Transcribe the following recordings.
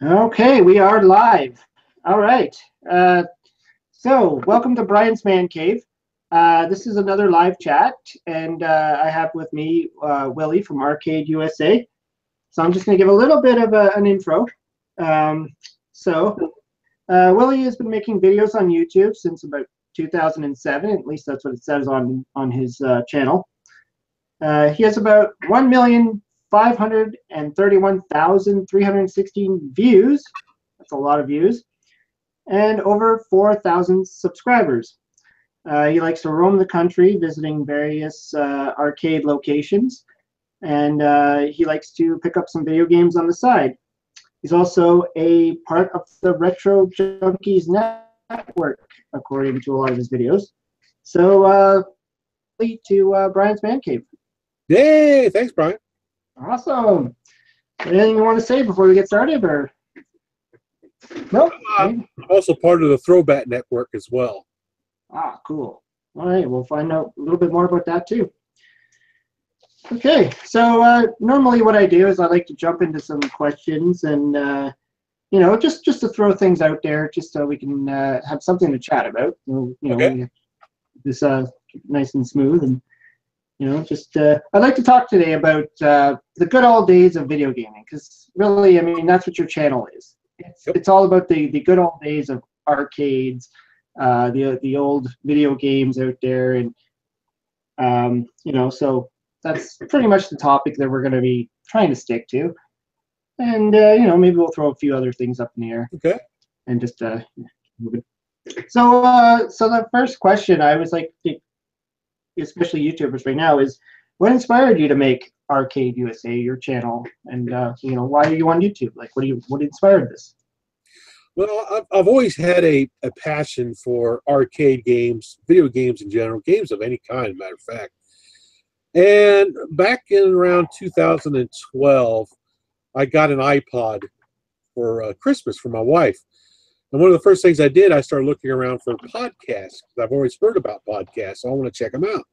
Okay, we are live. All right. So, welcome to Brian's Man Cave. This is another live chat, and I have with me Willie from Arcade USA. So, I'm just going to give a little bit of an intro. Um, Willie has been making videos on YouTube since about 2007. At least that's what it says on his channel. He has about 1,531,316 views. That's a lot of views. And over 4,000 subscribers. He likes to roam the country, visiting various arcade locations. And he likes to pick up some video games on the side. He's also a part of the Retro Junkies Network, according to a lot of his videos. So, to Brian's Man Cave. Yay! Thanks, Brian. Awesome. Anything you want to say before we get started, or nope? I'm also part of the Throwback Network as well. Ah, cool. All right, we'll find out a little bit more about that too. Okay, so normally what I do is I like to jump into some questions and just to throw things out there, just so we can have something to chat about. Okay. This nice and smooth and. I'd like to talk today about the good old days of video gaming, because really, I mean, that's what your channel is. It's all about the good old days of arcades, the old video games out there, and so that's pretty much the topic that we're going to be trying to stick to, and maybe we'll throw a few other things up in the air. Okay. And just move it. So the first question I was like, especially YouTubers right now, is what inspired you to make Arcade USA your channel, and why are you on YouTube? Like, what inspired this? Well, I've always had a passion for arcade games, video games in general, games of any kind, matter of fact. And back in around 2012, I got an iPod for Christmas for my wife. And one of the first things I did, I started looking around for podcasts. I've always heard about podcasts, so I want to check them out.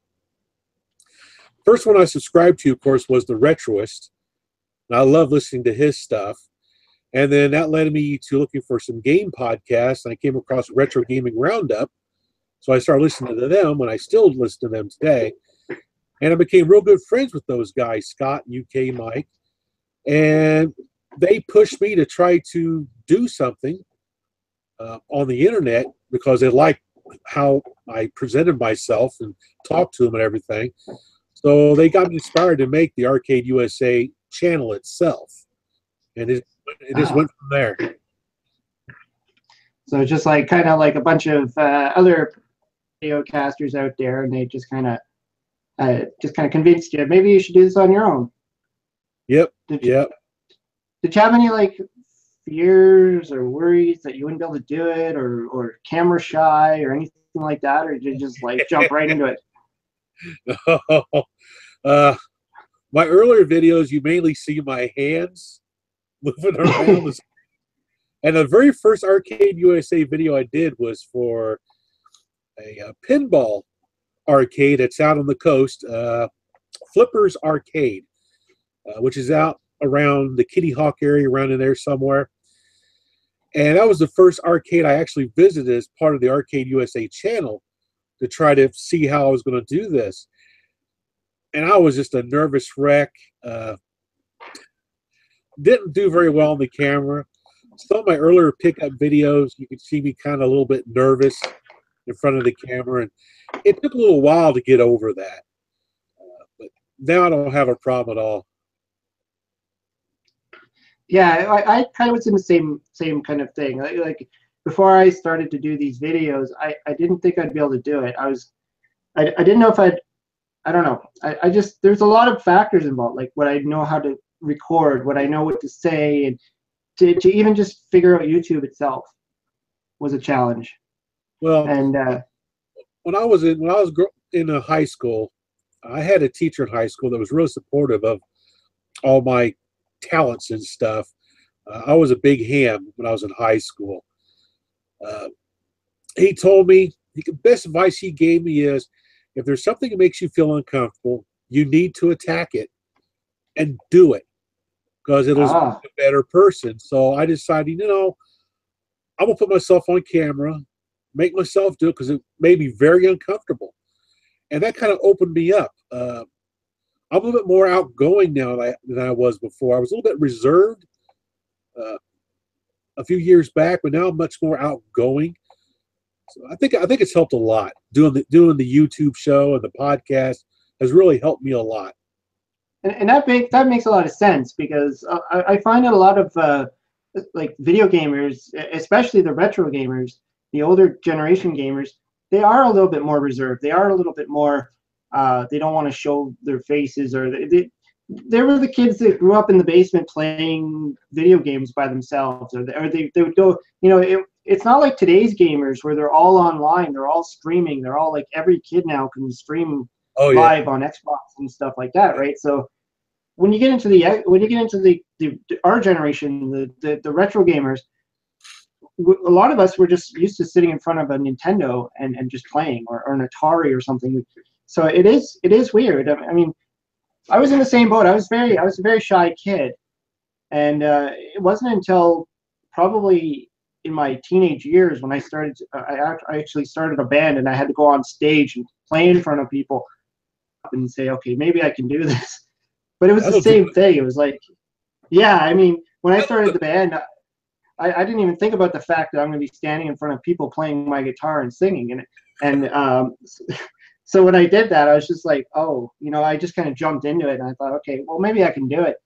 First one I subscribed to, of course, was The Retroist. And I love listening to his stuff. And then that led me to looking for some game podcasts, and I came across Retro Gaming Roundup. So I started listening to them, and I still listen to them today. And I became real good friends with those guys, Scott and UK Mike. And they pushed me to try to do something on the internet, because they liked how I presented myself and talked to them and everything. So they got me inspired to make the Arcade USA channel itself, and it just went from there. So it's just like kind of like a bunch of other video casters out there, and they just kind of convinced you maybe you should do this on your own. Yep. Did you have any like fears or worries that you wouldn't be able to do it, or camera shy or anything like that, or did you just like jump right into it? My earlier videos, you mainly see my hands moving around. And the very first Arcade USA video I did was for a pinball arcade that's out on the coast, Flippers Arcade, which is out around the Kitty Hawk area, around in there somewhere. And that was the first arcade I actually visited as part of the Arcade USA channel to try to see how I was going to do this. And I was just a nervous wreck. Didn't do very well on the camera. Some of my earlier pickup videos, you could see me kind of a little bit nervous in front of the camera. And it took a little while to get over that. But now I don't have a problem at all. Yeah, I kind of was in the same kind of thing. Like before I started to do these videos, I didn't think I'd be able to do it. I didn't know if I don't know. I just, there's a lot of factors involved, like what I know how to record, what I know what to say, and to even just figure out YouTube itself was a challenge. Well, and when I was in high school, I had a teacher in high school that was really supportive of all my talents and stuff. I was a big ham when I was in high school. He told me, the best advice he gave me is, if there's something that makes you feel uncomfortable, you need to attack it and do it. because it'll make Ah, a better person. So I decided, I'm gonna put myself on camera, make myself do it because it made me very uncomfortable, and that kind of opened me up. I'm a little bit more outgoing now than I was before. I was a little bit reserved uh, a few years back, but now I'm much more outgoing. So I think it's helped a lot. Doing the YouTube show and the podcast has really helped me a lot. and that makes a lot of sense because I find that a lot of like video gamers, especially the retro gamers, the older generation gamers, they are a little bit more reserved. They are a little bit more. They don't want to show their faces, or they were the kids that grew up in the basement playing video games by themselves, or they would go. It's not like today's gamers where they're all online, they're all streaming, they're all like every kid now can stream Oh yeah, live on Xbox and stuff like that, right? So when you get into the our generation, the retro gamers, a lot of us were just used to sitting in front of a Nintendo and just playing, or an Atari or something. So it is weird. I mean, I was in the same boat. I was a very shy kid, and it wasn't until probably in my teenage years when I actually started a band, and I had to go on stage and play in front of people and say, okay, maybe I can do this. But it was the that'll do same it. thing. It was like, yeah, I mean, when I started the band, I didn't even think about the fact that I'm going to be standing in front of people playing my guitar and singing. And so when I did that, I was just like, oh, I just kind of jumped into it, and I thought, okay, well, maybe I can do it.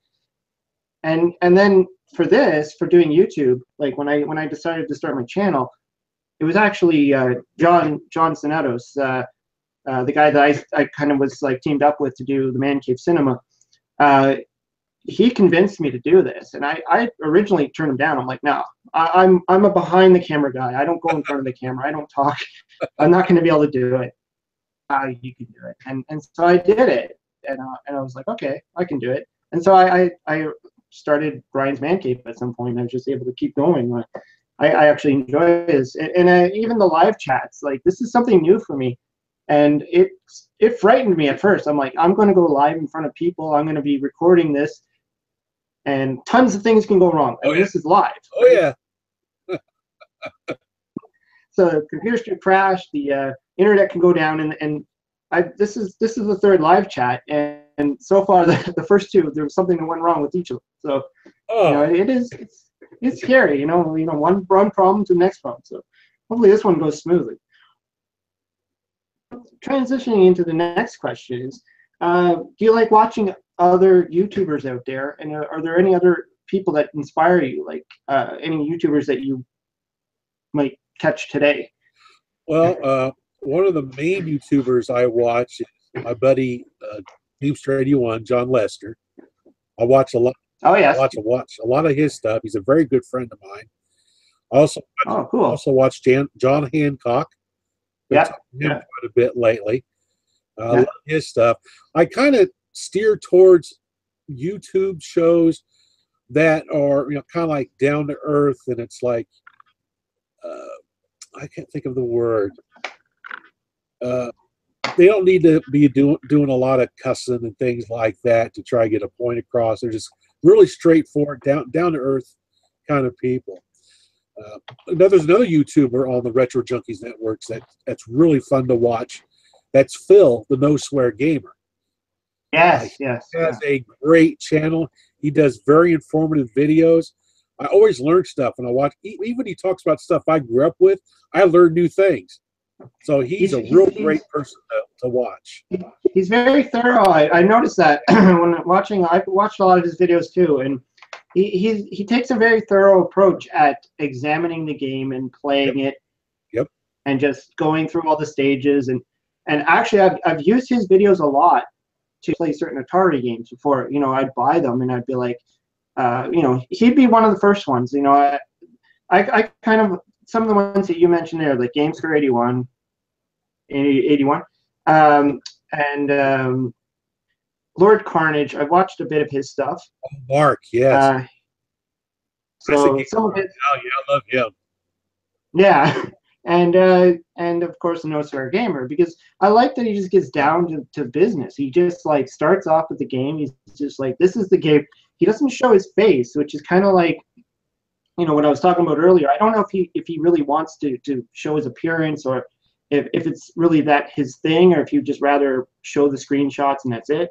And then for doing YouTube, like when I decided to start my channel, it was actually John Sonatos, the guy that I kind of was like teamed up with to do the Man Cave Cinema. Uh, he convinced me to do this, and I originally turned him down. I'm like, no, I'm a behind the camera guy. I don't go in front of the camera. I don't talk. I'm not going to be able to do it. You can do it, and so I did it, and I was like, okay, I can do it. And so I started Brian's Man Cave at some point. I was just able to keep going. I actually enjoy this, and even the live chats. Like, this is something new for me, and it frightened me at first. I'm like, I'm going to go live in front of people. I'm going to be recording this, and tons of things can go wrong. I Oh mean, yeah, this is live, oh right? yeah. So the computers can crash, the internet can go down, and this is the third live chat, and so far the first two, there was something that went wrong with each of them. So Oh, it's scary. One problem to the next problem. So hopefully this one goes smoothly. Transitioning into the next question is, do you like watching other YouTubers out there, and are there any other people that inspire you, like any YouTubers that you might catch today? well, one of the main YouTubers I watch is my buddy Teamster81, John Lester. I watch a lot. Oh yes. Watch a lot of his stuff. He's a very good friend of mine. I also Oh cool. also watch John Hancock. Been Yeah. talking to him Yeah. quite a bit lately. I Yeah. love his stuff. I kind of steer towards YouTube shows that are kind of like down to earth, and it's like I can't think of the word. Uh, they don't need to be doing a lot of cussing and things like that to try to get a point across. They're just really straightforward, down to earth kind of people. There's another YouTuber on the Retro Junkies networks that's really fun to watch. That's Phil, the No Swear Gamer. Yes. Yes. He has Yeah. a great channel. He does very informative videos. I always learn stuff when I watch. Even when he talks about stuff I grew up with, I learn new things. So he's He's a he's real he's great person to watch. he's very thorough. I noticed that when watching. I've watched a lot of his videos too, and he takes a very thorough approach at examining the game and Yep, playing it, yep. and just going through all the stages. And actually, I've used his videos a lot to play certain Atari games before. I'd buy them, and I'd be like, he'd be one of the first ones. I kind of, some of the ones that you mentioned there, like Games for 81, and Lord Carnage. I've watched a bit of his stuff. Mark, yes. Uh, That's a so game. some of it, Oh yeah, I love him. yeah, and of course the No Swear Gamer, because I like that he just gets down to business. He just like starts off with the game. He's just like, this is the game. he doesn't show his face, which is kind of like, what I was talking about earlier. I don't know if he really wants to show his appearance, or if it's really that his thing, or if you'd just rather show the screenshots and that's it.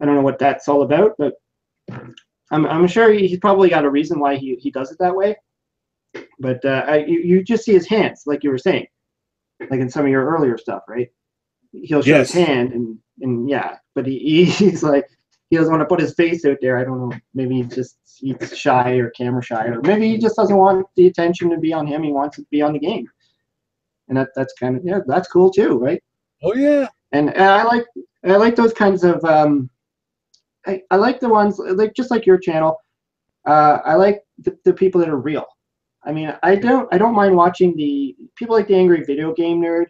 I don't know what that's all about, but I'm sure he's probably got a reason why he does it that way. But you just see his hands, like you were saying, like in some of your earlier stuff, right? He'll show his hand, and yeah, but he's like, he doesn't want to put his face out there. I don't know. Maybe he's shy or camera shy, or maybe he just doesn't want the attention to be on him. He wants it to be on the game, and that's kind of, yeah, that's cool too, right? Oh yeah. And I like those kinds of I like the ones like just like your channel. I like the people that are real. I mean, I don't mind watching the people like the Angry Video Game Nerd.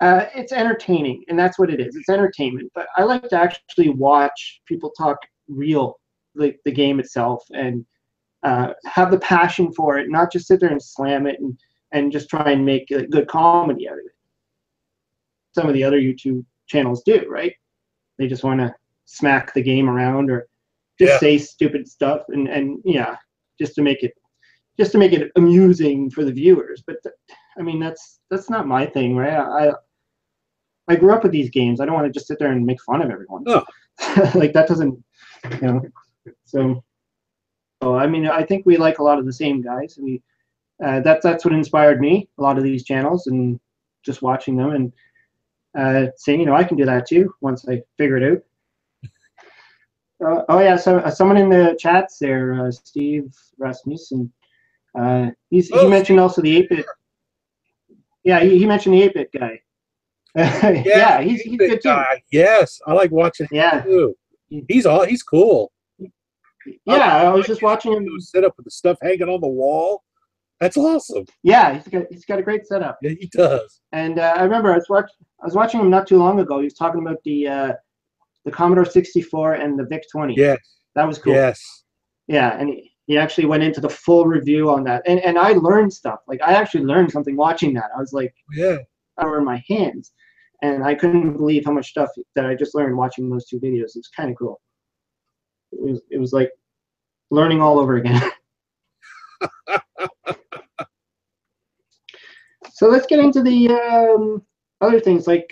It's entertaining, and that's what it is. It's entertainment. But I like to actually watch people talk real, like the game itself, and have the passion for it, not just sit there and slam it and just try and make a good comedy out of it. Some of the other YouTube channels do, right? They just want to smack the game around or just say stupid stuff and yeah, just to make it amusing for the viewers. But I mean, that's not my thing, right? I grew up with these games. I don't want to just sit there and make fun of everyone. No. Like that doesn't, so I mean, I think we like a lot of the same guys. That's what inspired me, a lot of these channels, and just watching them and saying, I can do that too once I figure it out. Oh yeah, so someone in the chats there, Steve Rasmussen, he mentioned also the 8-bit. Yeah, he mentioned the 8-bit guy. Yeah, he's good too. Yes, I like watching him too. He's cool. Yeah, I was just watching him set up with the stuff hanging on the wall. That's awesome. Yeah, he's got a great setup. Yeah, he does. And I remember I was watching him not too long ago. He was talking about the Commodore 64 and the VIC-20. Yes. That was cool. Yes. Yeah, and he actually went into the full review on that. And I learned stuff. Like, I actually learned something watching that. I was like, over my hands. And I couldn't believe how much stuff that I just learned watching those two videos. It was kind of cool. It was like learning all over again. So let's get into the other things, like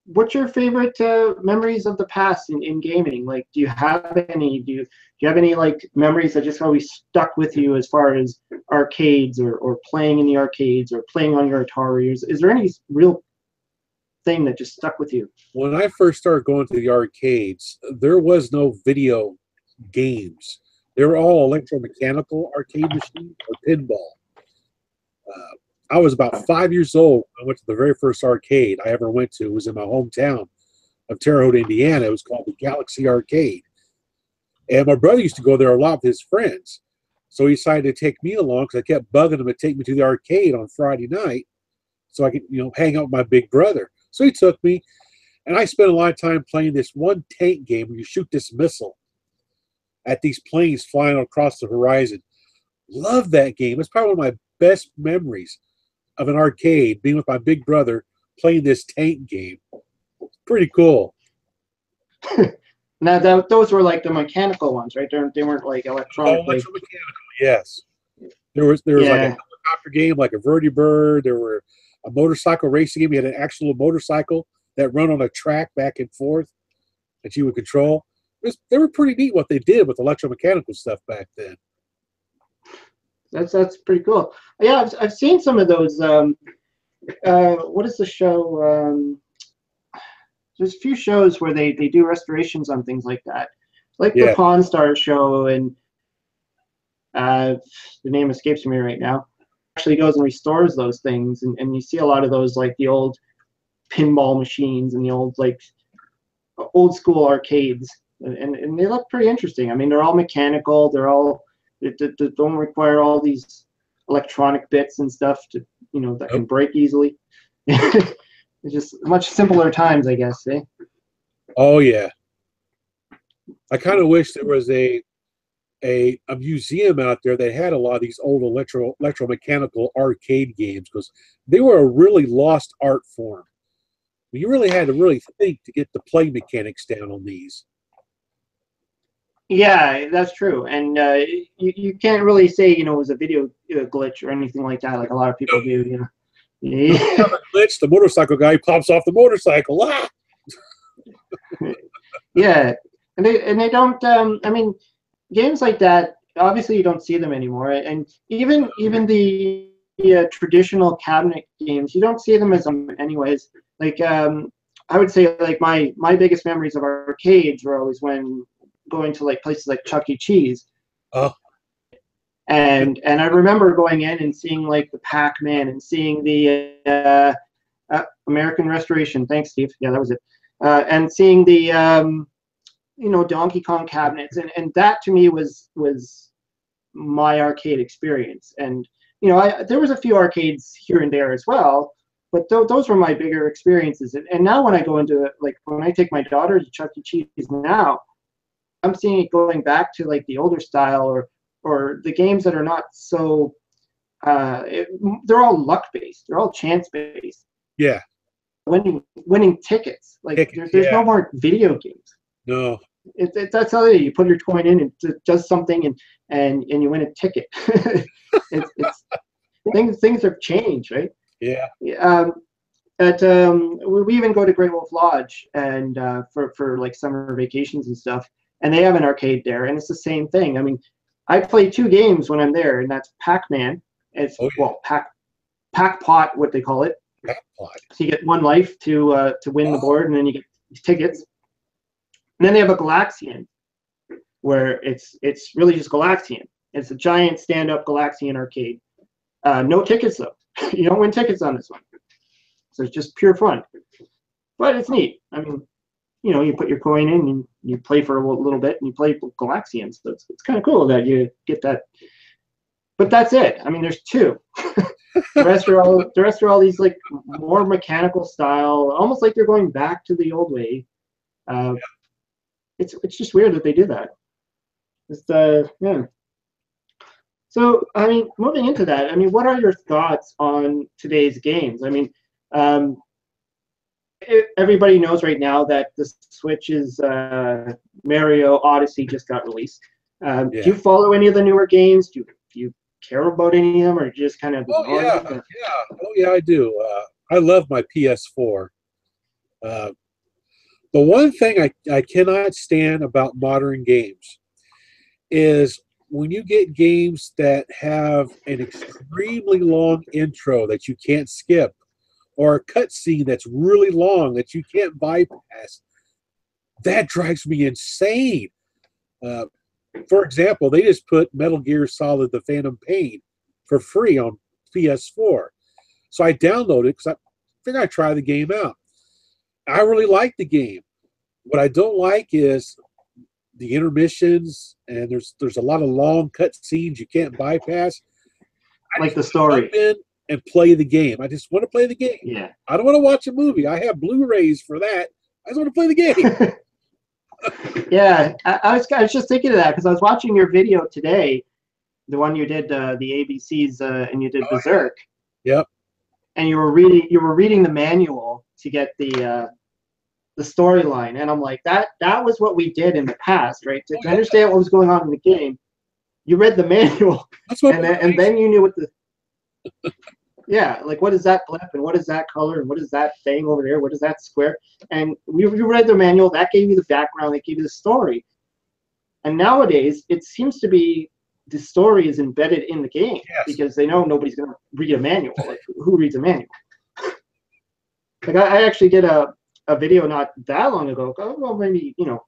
what's your favorite memories of the past in gaming? Like, do you have any? Do you have any like memories that just always stuck with you as far as arcades or playing in the arcades or playing on your Atari? Is there any real thing that just stuck with you? When I first started going to the arcades, there was no video games. They were all electromechanical arcade machines or pinball. I was about 5 years old. I went to the very first arcade I ever went to. It was in my hometown of Terre Haute, Indiana. It was called the Galaxy Arcade. And my brother used to go there a lot with his friends. So he decided to take me along because I kept bugging him to take me to the arcade on Friday night so I could, hang out with my big brother. So he took me, and I spent a lot of time playing this one tank game where you shoot this missile at these planes flying across the horizon. Love that game. It's probably one of my best memories of an arcade, being with my big brother playing this tank game. It's pretty cool. Now, those were like the mechanical ones, right? They weren't like electronic. Oh, electromechanical, yes. There was like a helicopter game, like a vertibird. There were a motorcycle racing game. You had an actual motorcycle that run on a track back and forth that you would control. They were pretty neat what they did with electromechanical stuff back then. That's pretty cool. Yeah, I've seen some of those. What is the show? There's a few shows where they do restorations on things like that, like the Pawn Stars show, and the name escapes me right now. Actually goes and restores those things, and you see a lot of those, like the old pinball machines and the old school arcades, and they look pretty interesting. I mean, they're all mechanical. They don't require all these electronic bits and stuff to that can break easily. It's just much simpler times, I guess. Oh yeah. I kind of wish there was a museum out there that had a lot of these old electromechanical arcade games, because they were a really lost art form. You really had to really think to get the play mechanics down on these. Yeah, that's true. And you can't really say, it was a video glitch or anything like that, like a lot of people do, No, we have a glitch. The motorcycle guy pops off the motorcycle. Ah! Yeah. And they don't, I mean, games like that, obviously you don't see them anymore. And even the traditional cabinet games, you don't see them as anyways. Like I would say like my biggest memories of arcades were always when going to like places like Chuck E. Cheese. Oh, And I remember going in and seeing like the Pac-Man and seeing the American Restoration. Thanks, Steve. Yeah, that was it. And seeing the Donkey Kong cabinets, and that to me was my arcade experience. And there was a few arcades here and there as well, but those were my bigger experiences. And now when I go into like when I take my daughter to Chuck E. Cheese now, I'm seeing it going back to like the older style or the games that are not so they're all luck based, they're all chance based. yeah. Winning tickets, like there's no more video games. No. That's how you put your coin in and it does something and you win a ticket. it's things have changed, right? Yeah. We even go to Great Wolf Lodge and for like summer vacations and stuff, and they have an arcade there, and it's the same thing. I mean, I play two games when I'm there, and that's Pac-Man. It's Pac Pot, what they call it. Pac Pot. So you get one life to win the board, and then you get tickets. And then they have a Galaxian, where it's really just Galaxian. It's a giant stand-up Galaxian arcade. No tickets though. You don't win tickets on this one. So it's just pure fun. But it's neat. I mean, you put your coin in and you play for a little bit and you play Galaxian. So it's kind of cool that you get that. But that's it. I mean, there's two. The rest are all these like more mechanical style, almost like they're going back to the old way. It's just weird that they do that. Yeah. So, I mean, moving into that, I mean, what are your thoughts on today's games? I mean, everybody knows right now that the Switch's Mario Odyssey just got released. Do you follow any of the newer games? Do you care about any of them, or just kind of ignore them? Oh yeah, I do. I love my PS4. The one thing I cannot stand about modern games is when you get games that have an extremely long intro that you can't skip, or a cutscene that's really long that you can't bypass. That drives me insane. For example, they just put Metal Gear Solid: The Phantom Pain for free on PS4. So I downloaded it because I figured I'd try the game out. I really like the game. What I don't like is the intermissions, and there's a lot of long cut scenes you can't bypass. Like the story. Jump in and play the game. I just want to play the game. Yeah. I don't want to watch a movie. I have Blu-rays for that. I just want to play the game. Yeah, I was just thinking of that because I was watching your video today, the one you did the ABCs and you did Berserk. Yep. And you were reading the manual to get the storyline, and I'm like, that was what we did in the past, right? To understand what was going on in the game, you read the manual, and then you knew what the like what is that blip and what is that color and what is that thing over there, what is that square, and you read the manual, that gave you the background, that gave you the story. And nowadays it seems to be the story is embedded in the game because they know nobody's going to read a manual. Like, who reads a manual? Like I actually did a video not that long ago, well, maybe a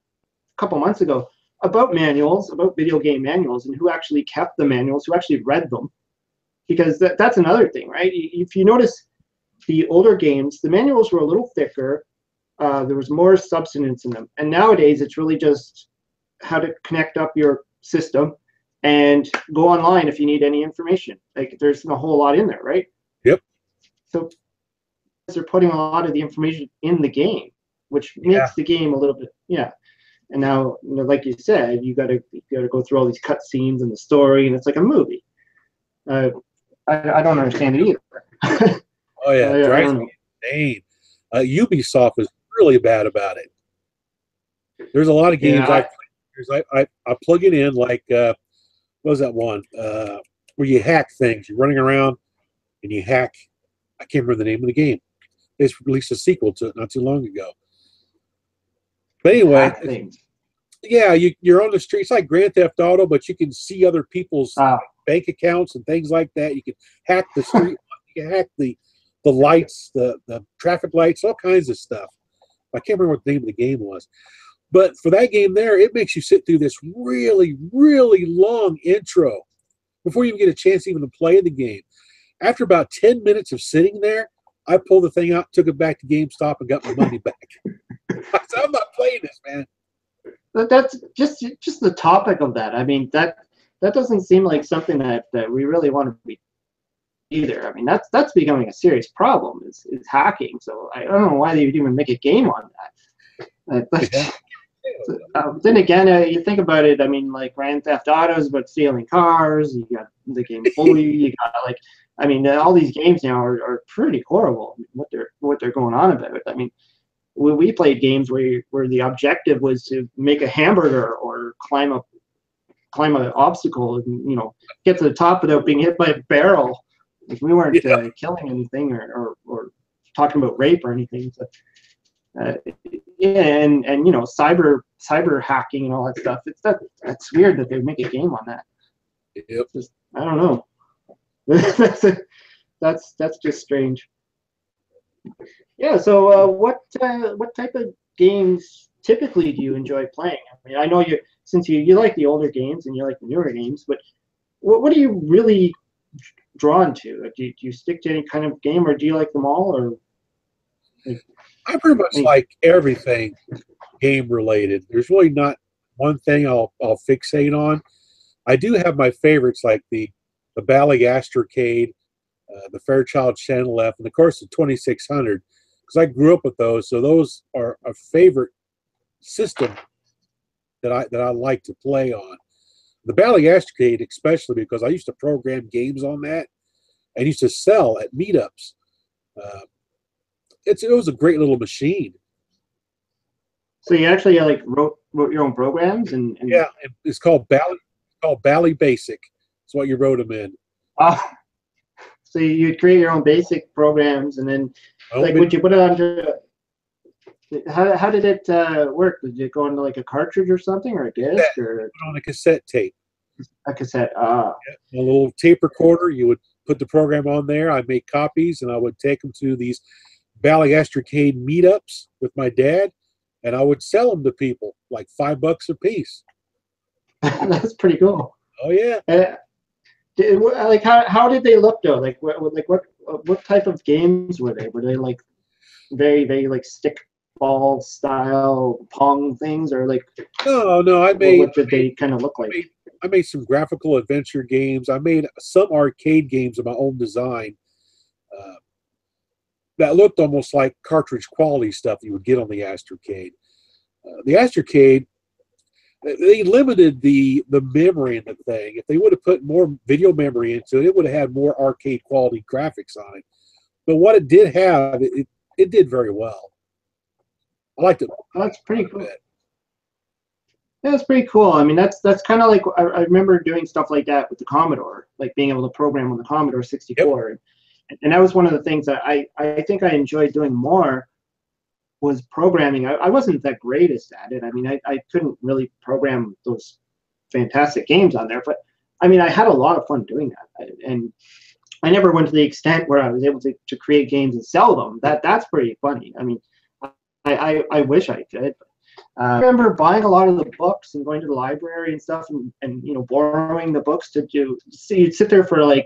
couple months ago, about manuals, about video game manuals, and who actually kept the manuals, who actually read them, because that's another thing, right? If you notice, the older games, the manuals were a little thicker, there was more substance in them, and nowadays it's really just how to connect up your system and go online if you need any information. Like, there's a whole lot in there, right? Yep. So they're putting a lot of the information in the game, which makes the game a little bit And now, like you said, you got to go through all these cut scenes and the story, and it's like a movie. I don't understand it either. Oh yeah, it drives me insane. Ubisoft is really bad about it. There's a lot of games I played I plug it in like what was that one where you hack things? You're running around and you hack. I can't remember the name of the game. They just released a sequel to it not too long ago. But anyway, Hack things. yeah, you're on the street. It's like Grand Theft Auto, but you can see other people's Ah, bank accounts and things like that. You can hack the street. You can hack the lights, the traffic lights, all kinds of stuff. I can't remember what the name of the game was. But for that game there, it makes you sit through this really, really long intro before you even get a chance even to play the game. After about 10 minutes of sitting there, I pulled the thing out, took it back to GameStop, and got my money back. I said, I'm not playing this, man. but that's just the topic of that. I mean, that doesn't seem like something that we really want to be either. I mean, that's becoming a serious problem. Is hacking. So I don't know why they would even make a game on that. Yeah. Then again, you think about it. I mean, like Grand Theft Auto is about stealing cars. You got the game Bully. You got like, I mean, all these games now are pretty horrible. What they're going on about. I mean, we played games where the objective was to make a hamburger or climb an obstacle and get to the top without being hit by a barrel. Like we weren't killing anything or talking about rape or anything. So, yeah, and cyber hacking and all that stuff. That's weird that they would make a game on that. Yep. I don't know. that's just strange. Yeah. So what type of games typically do you enjoy playing? I mean, I know since you like the older games and you like the newer games, but what are you really drawn to? Do you stick to any kind of game, or do you like them all, or? I pretty much like everything game related. There's really not one thing I'll fixate on. I do have my favorites like the Bally Astrocade, the Fairchild Channel F, and of course the 2600 because I grew up with those. So those are a favorite system that I like to play on. The Bally Astrocade especially because I used to program games on that and used to sell at meetups. It was a great little machine. So you actually wrote your own programs and yeah, it's called Bally Basic. That's what you wrote them in. So you'd create your own basic programs and then would you put it onto how did it work? Did it go into like a cartridge or something or a disc or on a cassette tape? A cassette. A little tape recorder. You would put the program on there. I'd make copies and I would take them to these Bally Astrocade meetups with my dad, and I would sell them to people like $5 a piece. That's pretty cool. Oh yeah. How did they look though? What type of games were they? Were they like very very like stickball style Pong things or like? No. What did they kind of look like? I made some graphical adventure games. I made some arcade games of my own design. That looked almost like cartridge quality stuff you would get on the Astrocade. The Astrocade, they limited the memory in the thing. If they would have put more video memory into it, it would have had more arcade quality graphics on it. But what it did have, it did very well. I liked it. That's pretty cool. Yeah, that's pretty cool. I mean, that's kind of like I remember doing stuff like that with the Commodore, like being able to program on the Commodore 64. Yep. And that was one of the things that I think I enjoyed doing more was programming. I wasn't the greatest at it. I mean, I couldn't really program those fantastic games on there, but I mean, I had a lot of fun doing that. And I never went to the extent where I was able to create games and sell them. That's pretty funny. I mean, I wish I could. I remember buying a lot of the books and going to the library and stuff and borrowing the books to do. So you'd sit there for like,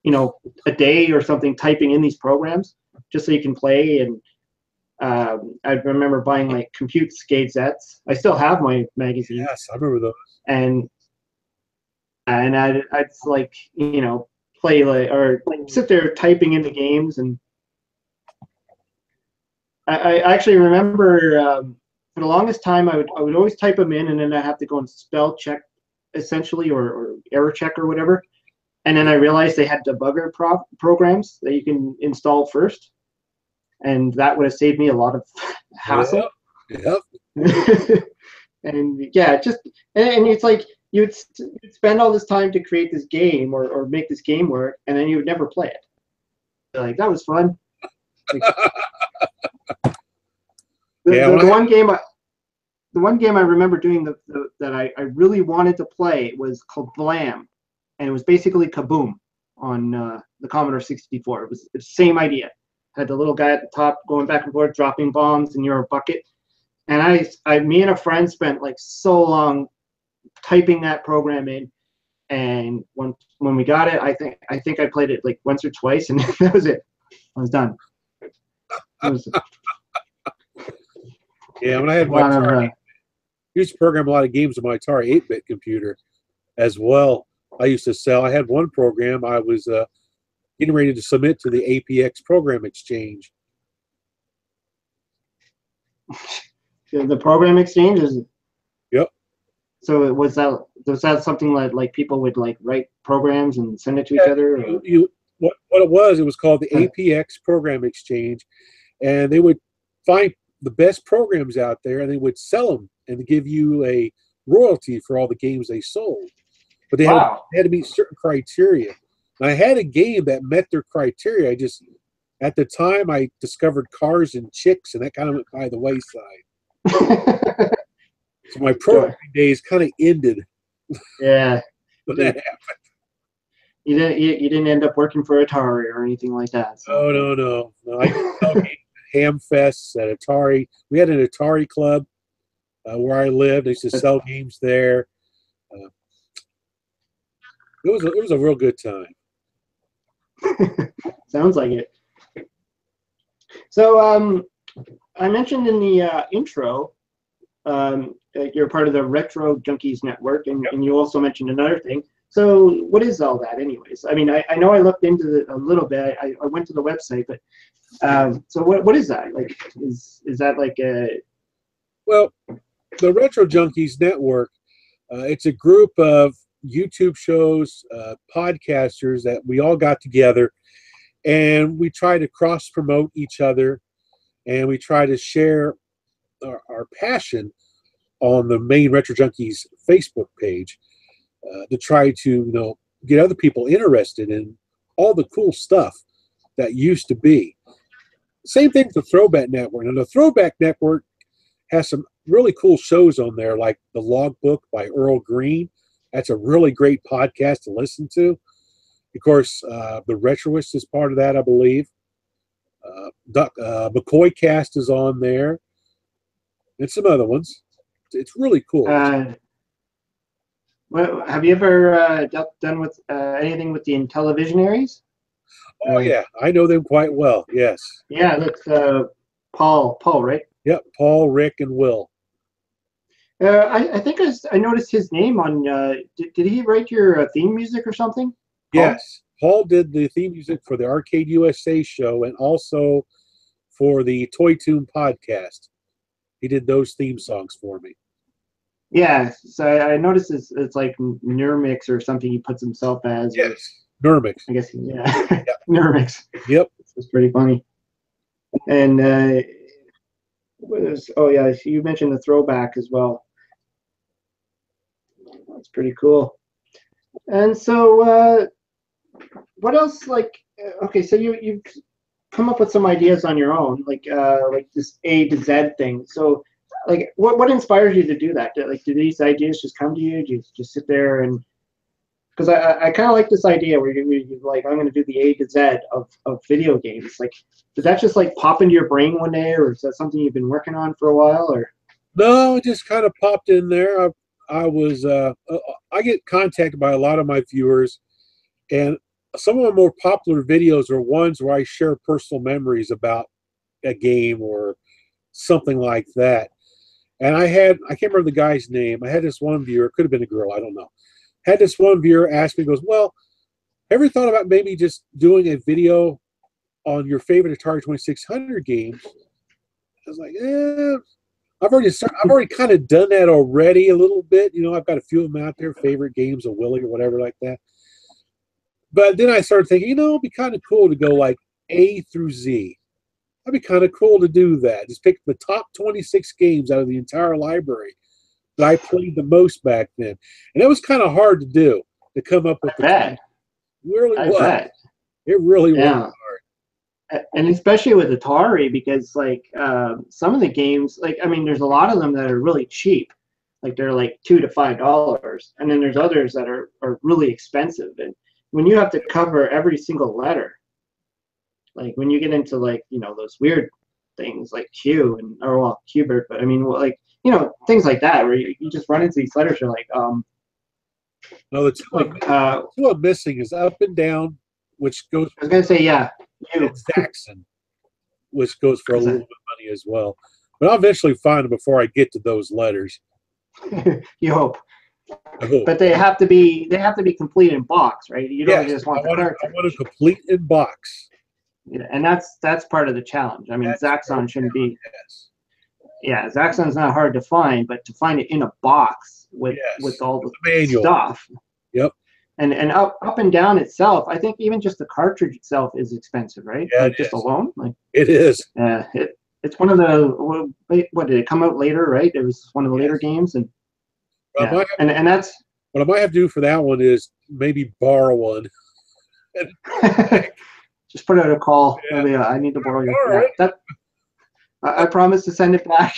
a day or something typing in these programs just so you can play. And I remember buying like Compute Gazettes. I still have my magazine. Yes, I remember those. And I'd like, play or sit there typing in the games. And I actually remember for the longest time I would always type them in and then I'd have to go and spell check essentially or error check or whatever. And then I realized they had debugger programs that you can install first. And that would have saved me a lot of hassle. Yep. And yeah, just and it's like you'd spend all this time to create this game or make this game work, and then you would never play it. Like that was fun. Like, Yeah, the one game the one game I remember doing that I really wanted to play was called Blam, and it was basically Kaboom on the Commodore 64. It was the same idea. Had the little guy at the top going back and forth, dropping bombs, and you're a bucket. And me and a friend spent like so long typing that program in, and when we got it, I think I played it like once or twice, and that was it. I was done. It was yeah. When I had a my lot of Atari, I used to program a lot of games on my Atari 8-bit computer as well. I used to sell. I had one program I was getting ready to submit to the APX program exchange. the program exchange is. Yep. So was that something like people would like write programs and send it to each Yeah, other? Or? what it was called the APX program exchange, and they would find the best programs out there and they would sell them and give you a royalty for all the games they sold. But Wow. they had to meet certain criteria. And I had a game that met their criteria. I just at the time I discovered cars and chicks, and that kind of went by the wayside. So my programming days kind of ended. Yeah. When that happened. You didn't end up working for Atari or anything like that. So. Oh no. I did sell games at Ham Fests at Atari. We had an Atari club where I lived. I used to sell games there. It was a real good time. Sounds like it. So I mentioned in the intro you're part of the Retro Junkies Network, and, Yep. and you also mentioned another thing. So what is all that, anyways? I mean, I know I looked into it a little bit. I went to the website, but so what is that? Like, is that like a? Well, the Retro Junkies Network, it's a group of YouTube shows, podcasters that we all got together, and we try to cross promote each other, and we try to share our passion on the main Retro Junkies Facebook page to try to get other people interested in all the cool stuff that used to be. Same thing with the Throwback Network. And the Throwback Network has some really cool shows on there, like the Logbook by Earl Green. That's a really great podcast to listen to. Of course, the Retroist is part of that, I believe. McCoy Cast is on there, and some other ones. It's really cool. Well, have you ever done with anything with the Intellivisionaries? Oh yeah, I know them quite well. Yes. Yeah, that's Paul, right? Yep, Paul, Rick, and Will. I think I noticed his name on. Did he write your theme music or something? Paul? Yes, Paul did the theme music for the Arcade USA show and also for the Toy Tune podcast. He did those theme songs for me. Yeah, so I noticed it's like Nurmix or something he puts himself as. Yes, Nurmix. I guess, yeah. Yep. Nurmix. Yep. It's pretty funny. And oh yeah, you mentioned the throwback as well. That's pretty cool. And so what else, like, okay, so you've come up with some ideas on your own, like this A to Z thing. So like what inspires you to do that? Do these ideas just come to you? Do you just sit there and because I kind of like this idea where you're like, I'm going to do the A to Z of video games. Like, did that just like pop into your brain one day, or is that something you've been working on for a while? Or No, it just kind of popped in there. I get contacted by a lot of my viewers, and some of the more popular videos are ones where I share personal memories about a game or something like that. And I can't remember the guy's name. I had this one viewer, it could have been a girl, I don't know. Had this one viewer ask me, goes, well, ever thought about maybe just doing a video on your favorite Atari 2600 games? I was like, I've already kind of done that already a little bit. I've got a few of them out there, favorite games of Willie or whatever like that. But then I started thinking, it'd be kind of cool to go like A through Z. That'd be kind of cool to do that. Just pick the top 26 games out of the entire library. that I played the most back then, and it was kind of hard to do to come up with I the bet. It really I was. bet. It really was. Yeah. And especially with Atari, because like some of the games, like I mean, there's a lot of them that are really cheap, like they're like $2 to $5, and then there's others that are really expensive. And when you have to cover every single letter, like when you get into like those weird things like Q and or well Qbert, but I mean like things like that where you just run into these letters, you're like No, the two I'm missing is up and down, which goes. I was gonna say yeah, and you. Zaxxon, which goes for a little bit of money as well. But I'll eventually find them before I get to those letters. You hope. I hope. But they have to be complete in box, right? You don't just want the cartridge. I want a complete in box. Yeah, and that's part of the challenge. I mean, Zaxxon shouldn't be. Yes. Yeah, Zaxxon's not hard to find, but to find it in a box with all the stuff. Yep. And up and down itself, I think even just the cartridge itself is expensive, right? Yeah, like just alone. Like it is. It's one of the what did it come out later, right? It was one of the later games, and well, and that's what I might have to do for that one is maybe borrow one. Just put out a call. Yeah. Yeah, I need to borrow your. Right. That I promise to send it back.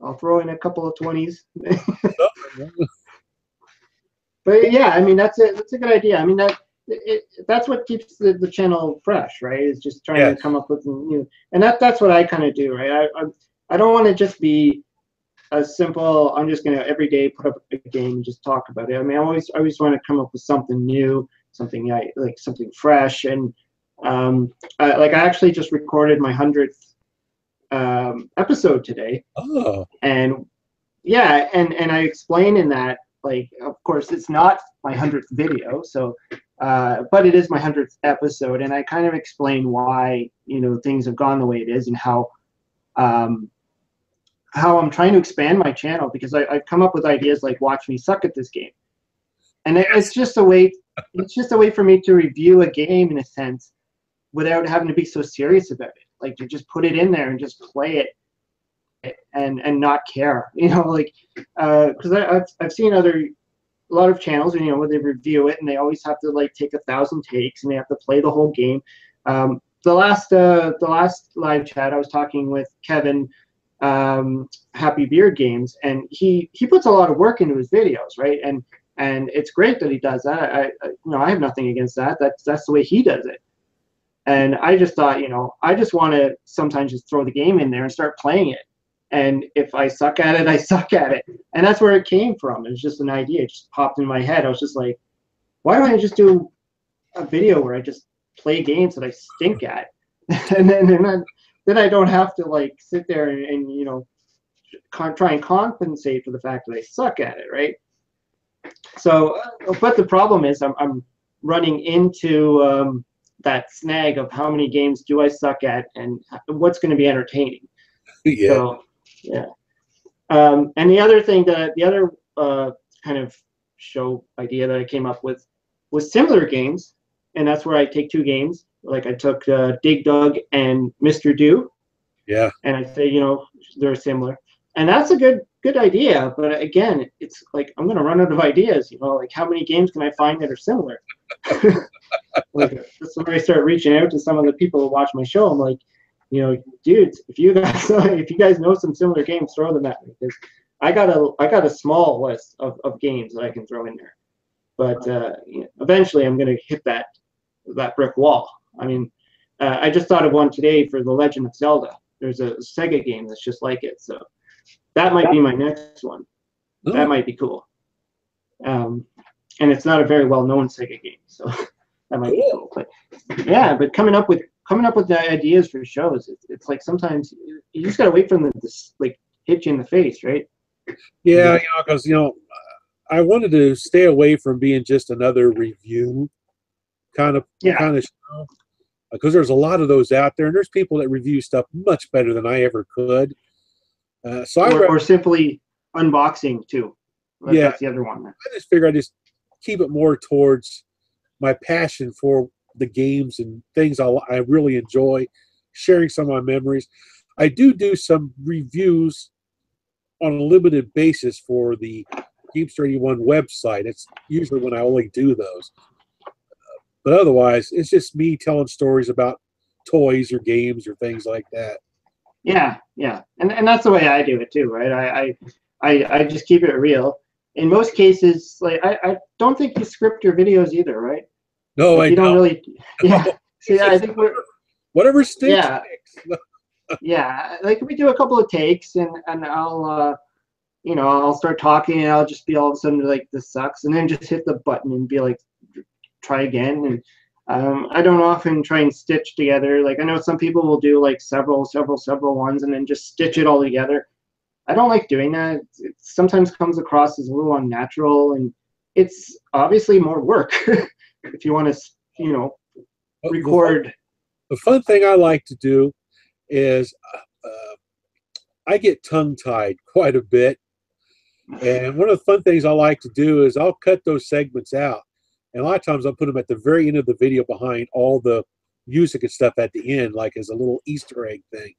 I'll throw in a couple of 20s. But yeah, I mean that's it. That's a good idea. I mean that's what keeps the channel fresh, right? Is just trying to come up with and that's what I kind of do, right? I don't want to just be a simple. I'm just gonna every day put up a game and just talk about it. I mean, I always want to come up with something new, something like something fresh, and I actually just recorded my 100th episode today. Oh. And yeah, and I explain in that. Like, of course, it's not my 100th video, so, but it is my 100th episode, and I kind of explain why things have gone the way it is, and how I'm trying to expand my channel because I've come up with ideas like watch me suck at this game, and it's just a way for me to review a game in a sense without having to be so serious about it, like to just put it in there and just play it. And not care, like, because I've seen a lot of channels, where they review it and they always have to like take 1,000 takes and they have to play the whole game. The last live chat, I was talking with Kevin, Happy Beard Games, and he puts a lot of work into his videos, right? And it's great that he does that. I have nothing against that. That's the way he does it. And I just thought, I just want to sometimes just throw the game in there and start playing it. And if I suck at it, I suck at it. And that's where it came from. It was just an idea. It just popped in my head. I was just like, why don't I just do a video where I just play games that I stink at? and then I don't have to like sit there and try and compensate for the fact that I suck at it, right? So, but the problem is I'm running into that snag of how many games do I suck at and what's going to be entertaining. Yeah. So, yeah. And the other thing kind of show idea that I came up with was similar games, and that's where I take two games. Like I took Dig Dug and Mr. Do. Yeah. And I say, they're similar, and that's a good idea. But again, it's like I'm going to run out of ideas. Like how many games can I find that are similar? Like so when I start reaching out to some of the people who watch my show, I'm like, dudes, if you guys know some similar games, throw them at me because I got a small list of games that I can throw in there. But eventually, I'm going to hit that brick wall. I mean, I just thought of one today for The Legend of Zelda. There's a Sega game that's just like it, so that might be my next one. Ooh. That might be cool. And it's not a very well-known Sega game, so that might be cool. But yeah, but coming up with the ideas for shows, it's like sometimes you just gotta wait for them to like hit you in the face, right? Yeah, because I wanted to stay away from being just another review kind of show, because there's a lot of those out there, and there's people that review stuff much better than I ever could. Or simply unboxing too. That's the other one. I just figure I just keep it more towards my passion for the games and things I really enjoy, sharing some of my memories. I do some reviews on a limited basis for the Gamester 81 website. It's usually when I only do those. But otherwise, it's just me telling stories about toys or games or things like that. Yeah, yeah, and that's the way I do it too, right? I just keep it real. In most cases, like I don't think you script your videos either, right? No, Like I you don't don't. really. Yeah. See, I think we're. Whatever sticks, Yeah, sticks. yeah. Like we do a couple of takes, and I'll I'll start talking, and I'll just be all of a sudden like, this sucks, and then just hit the button and be like, try again. And I don't often try and stitch together. Like I know some people will do like several ones and then just stitch it all together. I don't like doing that. It sometimes comes across as a little unnatural, and it's obviously more work if you want to, record. The fun thing I like to do is I get tongue-tied quite a bit. And one of the fun things I like to do is I'll cut those segments out. And a lot of times I'll put them at the very end of the video behind all the music and stuff at the end, like as a little Easter egg thing.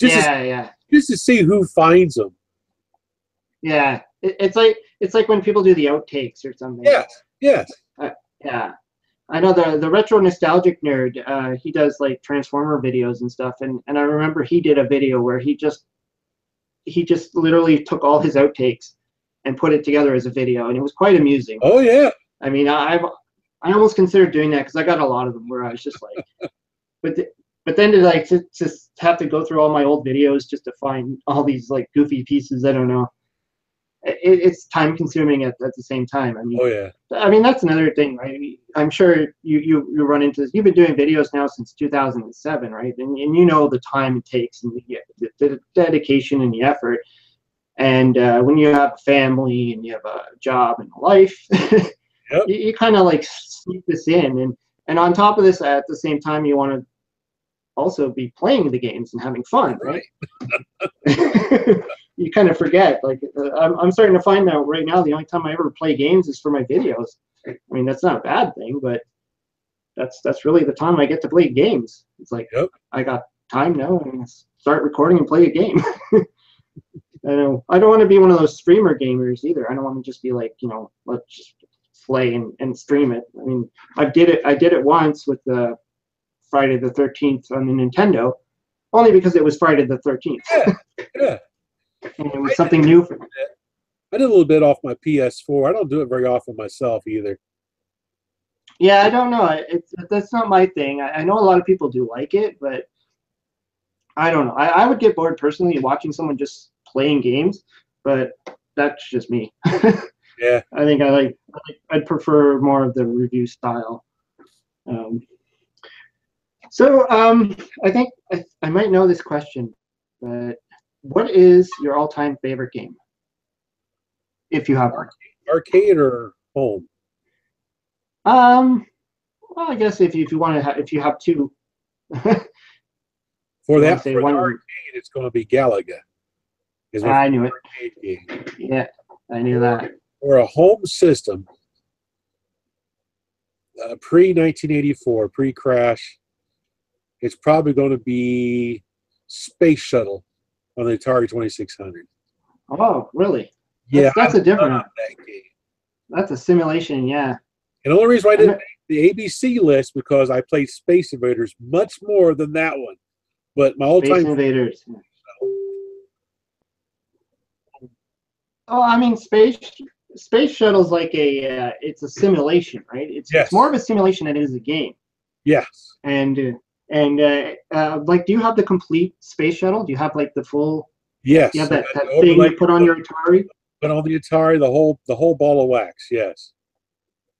Just to see who finds them. Yeah, it's like when people do the outtakes or something. Yes. Yeah, I know the retro nostalgic nerd. He does like Transformer videos and stuff, and I remember he did a video where he just literally took all his outtakes and put it together as a video, and it was quite amusing. Oh yeah. I mean, I almost considered doing that because I got a lot of them where I was just like, but then to just have to go through all my old videos just to find all these like goofy pieces, I don't know. It's time consuming at the same time. I mean, oh yeah. I mean that's another thing, right? I'm sure you run into this. You've been doing videos now since 2007, right? And you know the time it takes and the dedication and the effort. And when you have a family and you have a job and a life, Yep. you kind of like sneak this in, and on top of this, at the same time, you want to also be playing the games and having fun, right? You kind of forget. Like I'm starting to find out right now the only time I ever play games is for my videos. I mean that's not a bad thing, but that's really the time I get to play games. It's like, yep. I got time now and start recording and play a game. I don't want to be one of those streamer gamers either. I don't want to just be like, let's just play and stream it. I mean, I did it once with the Friday the 13th on the Nintendo, only because it was Friday the 13th. Yeah. And it was something new for me. I did a little bit off my PS4. I don't do it very often myself either. Yeah, I don't know. That's not my thing. I know a lot of people do like it, but I don't know. I would get bored personally watching someone just playing games, but that's just me. Yeah. I think I'd prefer more of the review style. I think I might know this question, but what is your all-time favorite game, if you have one? Arcade or home? Well, I guess if you want to if you have two. For the one arcade, it's going to be Galaga. I knew it. Arcade game. Yeah, I knew that. Or a home system, pre-1984, pre-crash, it's probably going to be Space Shuttle on the Atari 2600. Oh, really? Yeah, that's a different. That game. That's a simulation, yeah. And the only reason why I didn't make the ABC list because I played Space Invaders much more than that one. But my all-time Space Invaders. Oh, I mean, Space Shuttle's like it's a simulation, right? It's more of a simulation than it is a game. Yes. And like, do you have the complete Space Shuttle? Do you have like the full? Yes. You have that thing you put on your Atari. Put on the Atari, the whole ball of wax. Yes.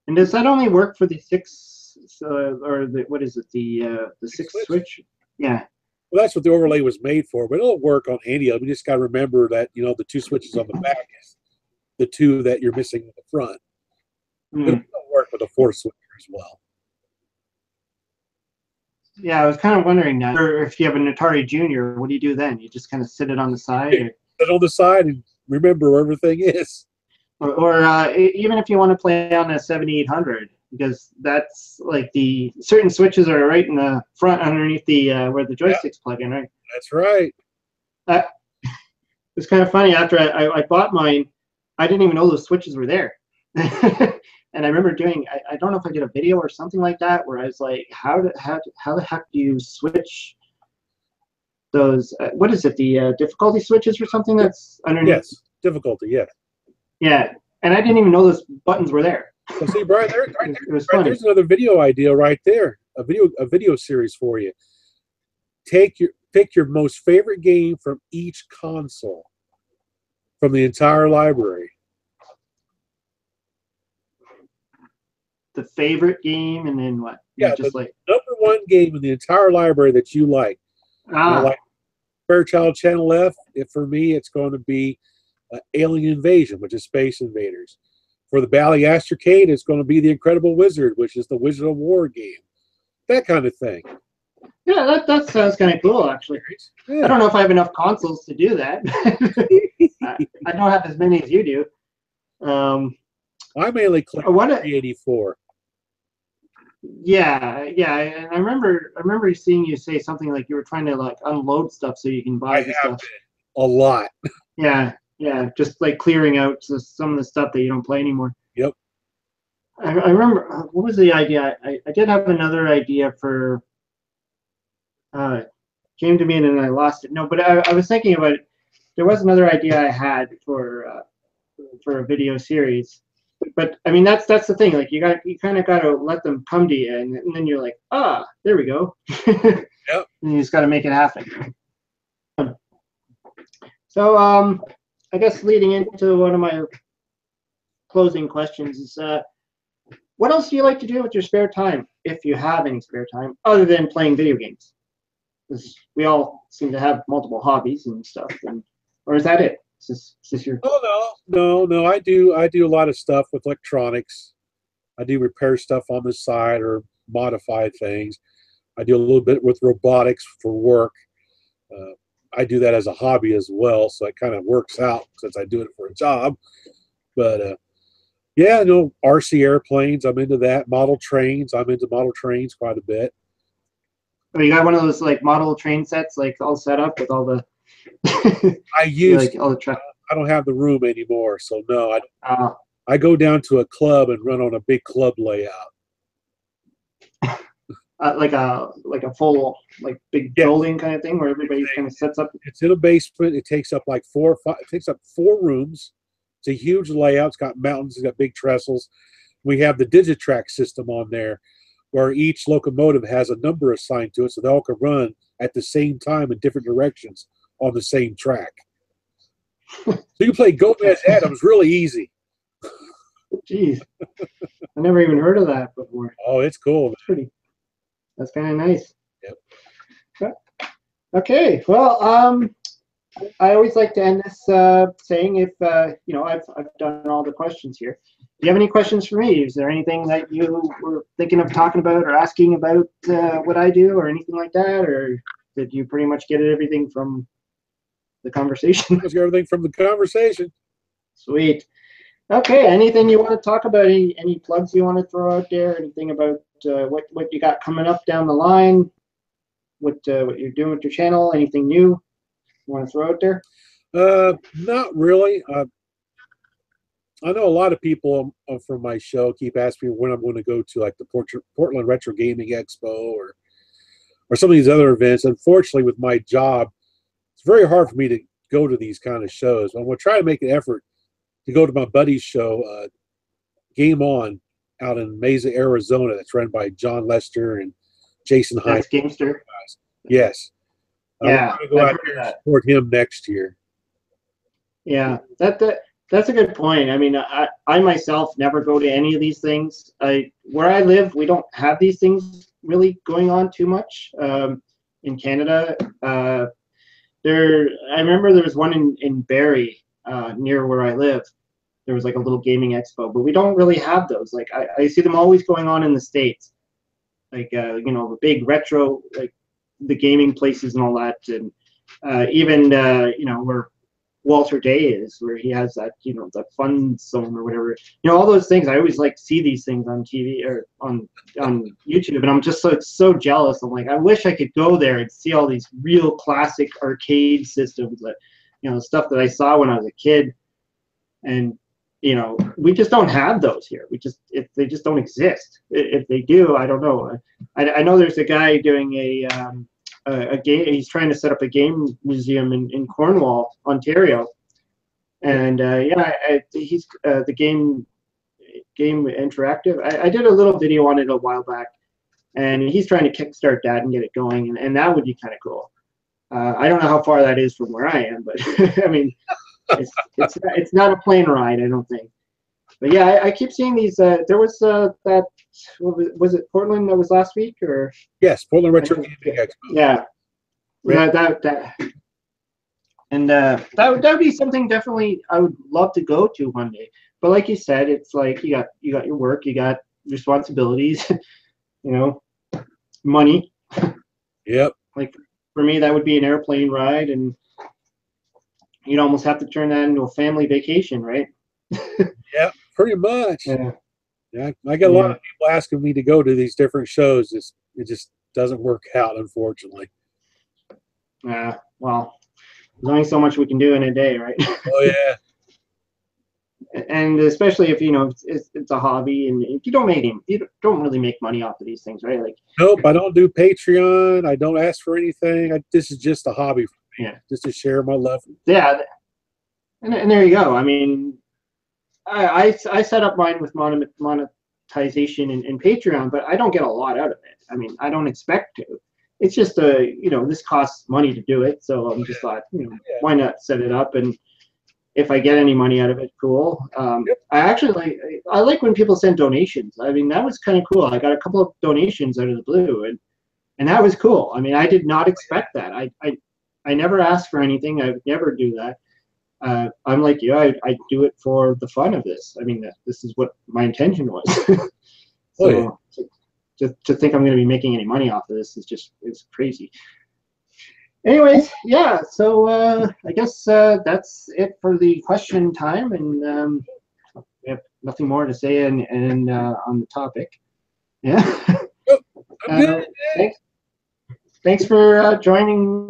And does that only work for the six or the what is it the six switch? Yeah. Well, that's what the overlay was made for, but it'll work on any of them. You just got to remember that the two switches on the back is the two that you're missing in the front. It'll work with a fourth switcher as well. Yeah, I was kind of wondering that. Or if you have an Atari Junior, what do you do then? You just kind of sit it on the side? Or? Sit on the side and remember where everything is. Or even if you want to play on a 7800, because that's like the certain switches are right in the front underneath the where the joysticks plug in, right? That's right. It's kind of funny. After I bought mine, I didn't even know those switches were there. And I remember doing, I don't know if I did a video or something like that, where I was like, how the heck do you switch those, what is it, the difficulty switches or something that's underneath? Yes, difficulty, yeah. Yeah, and I didn't even know those buttons were there. Well, see, Brian, It was funny. there's another video idea right there. A video series for you. Pick your most favorite game from each console, from the entire library. The favorite game, and then what? Yeah, just like #1 game in the entire library that you like. Like Fairchild Channel F. For me, it's going to be Alien Invasion, which is Space Invaders. For the Bally Astrocade, it's going to be The Incredible Wizard, which is the Wizard of War game. That kind of thing. Yeah, that sounds kind of cool, actually. Yeah. I don't know if I have enough consoles to do that. I don't have as many as you do. I mainly collect 384. Yeah, and I remember seeing you say something like you were trying to like unload stuff so you can buy the stuff. A lot. Yeah, just like clearing out some of the stuff that you don't play anymore. Yep. I remember, what was the idea? I did have another idea for came to me and then I lost it. No, but I was thinking about it. There was another idea I had for a video series. But I mean, that's the thing. Like you kind of got to let them come to you, and then you're like, there we go. Yep. And you just got to make it happen. So I guess leading into one of my closing questions is, what else do you like to do with your spare time, if you have any spare time, other than playing video games? Because we all seem to have multiple hobbies and stuff, or is that it? Is this your? Oh no. I do a lot of stuff with electronics. I do repair stuff on the side or modify things. I do a little bit with robotics for work. I do that as a hobby as well, so it kind of works out since I do it for a job. But yeah, RC airplanes, I'm into that. Model trains, I'm into model trains quite a bit. Oh, you got one of those like model train sets, like all set up with all the. I use. Like all the I don't have the room anymore, so no. I go down to a club and run on a big club layout. Like a full big building kind of thing where everybody kind of sets up. It's in a basement. It takes up like 4 or 5. It takes up 4 rooms. It's a huge layout. It's got mountains. It's got big trestles. We have the Digitrack system on there, where each locomotive has a number assigned to it, so they all can run at the same time in different directions on the same track. So you play Gomez Adams really easy. Jeez, I never even heard of that before. Oh, it's cool. That's kind of nice. Yep. Okay. Well, I always like to end this saying, if I've done all the questions here. Do you have any questions for me? Is there anything that you were thinking of talking about or asking about what I do or anything like that, or did you pretty much get everything from the conversation? Let's get everything from the conversation. Sweet. Okay. Anything you want to talk about? Any plugs you want to throw out there? Anything about what you got coming up down the line? What you're doing with your channel? Anything new you want to throw out there? Not really. I know a lot of people from my show keep asking me when I'm going to go to like the Portland Retro Gaming Expo or some of these other events. Unfortunately, with my job, it's very hard for me to go to these kind of shows. I'm going to try to make an effort to go to my buddy's show, Game On, out in Mesa, Arizona. That's run by John Lester and Jason Hine. That's Gamester. Yes. Yeah, I'm going to go out there and support him next year. Yeah, that's a good point. I mean, I myself never go to any of these things. Where I live, we don't have these things really going on too much. In Canada, I remember there was one in Barrie, near where I live. There was like a little gaming expo, but we don't really have those. Like I see them always going on in the States, like the big retro, like the gaming places and all that, and even where Walter Day is, where he has that that fun zone or whatever. All those things. I always like to see these things on TV or on YouTube, and I'm just so jealous. I'm like, I wish I could go there and see all these real classic arcade systems that stuff that I saw when I was a kid, and we just don't have those here. They just don't exist. If they do, I don't know. I know there's a guy doing a game. He's trying to set up a game museum in Cornwall, Ontario, and he's the game interactive. I did a little video on it a while back, and he's trying to kickstart that and get it going, and that would be kind of cool. I don't know how far that is from where I am, but I mean, it's not a plane ride, I don't think. But yeah, I keep seeing these. There was that. Was it Portland that was last week, or? Yes, Portland Retro Gaming Expo. Yeah, that and that would be something definitely I would love to go to one day. But like you said, it's like you got your work, you got responsibilities, money. Yep. Like for me, that would be an airplane ride, and you'd almost have to turn that into a family vacation, right? Yeah, pretty much. Yeah. Yeah, I get a lot of people asking me to go to these different shows. It just doesn't work out, unfortunately. Well, there's only so much we can do in a day, right? Oh yeah. And especially if it's a hobby, and you don't really make money off of these things, right? Like, nope, I don't do Patreon. I don't ask for anything. This is just a hobby for me, just to share my love. Yeah, and there you go. I mean, I set up mine with monetization and Patreon, but I don't get a lot out of it. I mean, I don't expect to. It's just this costs money to do it, so I'm just thought, why not set it up, and if I get any money out of it, cool. I actually like when people send donations. I mean, that was kind of cool. I got a couple of donations out of the blue, and that was cool. I mean, I did not expect that. I never asked for anything. I would never do that. I'm like you. I do it for the fun of this. I mean, this is what my intention was. So to think I'm going to be making any money off of this is crazy. Anyways, yeah. So I guess that's it for the question time, and we have nothing more to say on the topic. Yeah. I'm good. Thanks for joining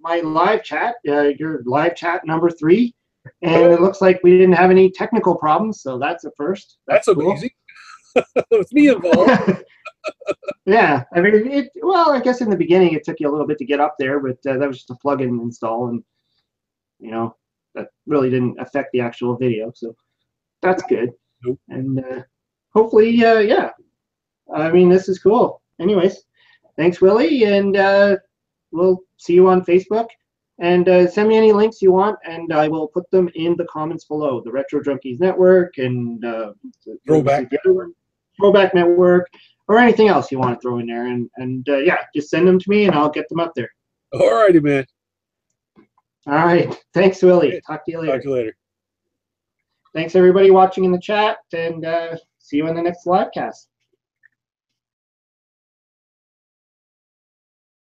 my live chat. Your live chat number 3, and it looks like we didn't have any technical problems, so that's a first. That's amazing. With me involved. Yeah, I mean, I guess in the beginning it took you a little bit to get up there, but that was just a plug-in install, and that really didn't affect the actual video, so that's good. Nope. And hopefully, yeah. I mean, this is cool. Anyways, thanks, Willie, and we'll see you on Facebook. And send me any links you want, and I will put them in the comments below. The Retro Junkies Network and Throwback Network, or anything else you want to throw in there. And yeah, just send them to me, and I'll get them up there. All righty, man. All right. Thanks, Willie. Talk to you later. Talk to you later. Thanks, everybody watching in the chat, and see you in the next live cast.